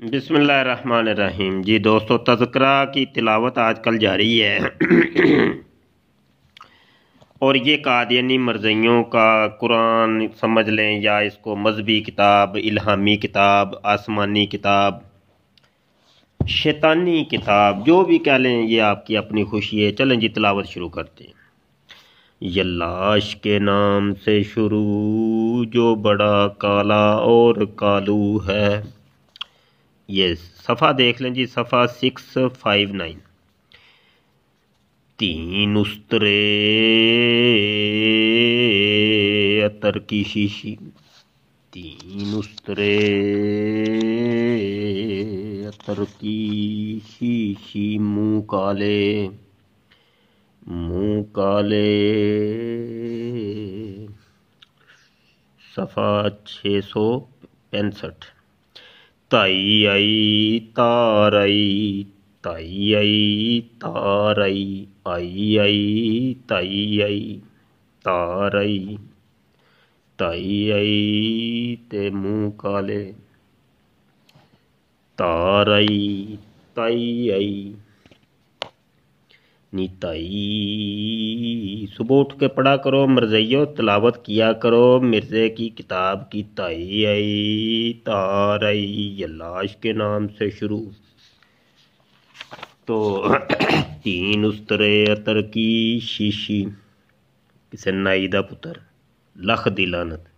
बिस्मिल्लाहिर्रहमानिर्रहीम। जी दोस्तों, तज़किरा की तिलावत आजकल जारी है और ये कादियानी मरज़इयों का कुरान समझ लें या इसको मजहबी किताब, इल्हामी किताब, आसमानी किताब, शैतानी किताब, जो भी कह लें, ये आपकी अपनी खुशी है। चलें जी, तिलावत शुरू करते हैं। यल्लाश के नाम से शुरू जो बड़ा काला और कालू है। ये सफ़ा देख लें जी, सफ़ा 659। तीन उस्तरे अतर की शीशी, तीन उस्तरे अतर की शीशी, मुँह काले, मुँह काले। सफ़ा 665। ताई आई तार आई, ताई आई तार आई आई ताई आई तार आई ते मुँह काले, तार आई ताई आई नी ताई। सुबह उठ के पढ़ा करो मिर्ज़इयों, तिलावत किया करो मिर्ज़े की किताब की। ताई आई तार आई, यल्लाश के नाम से शुरू। तो तीन उस्तरे अतर की शीशी, किसे नाई दा पुत्र, लख दी लानत।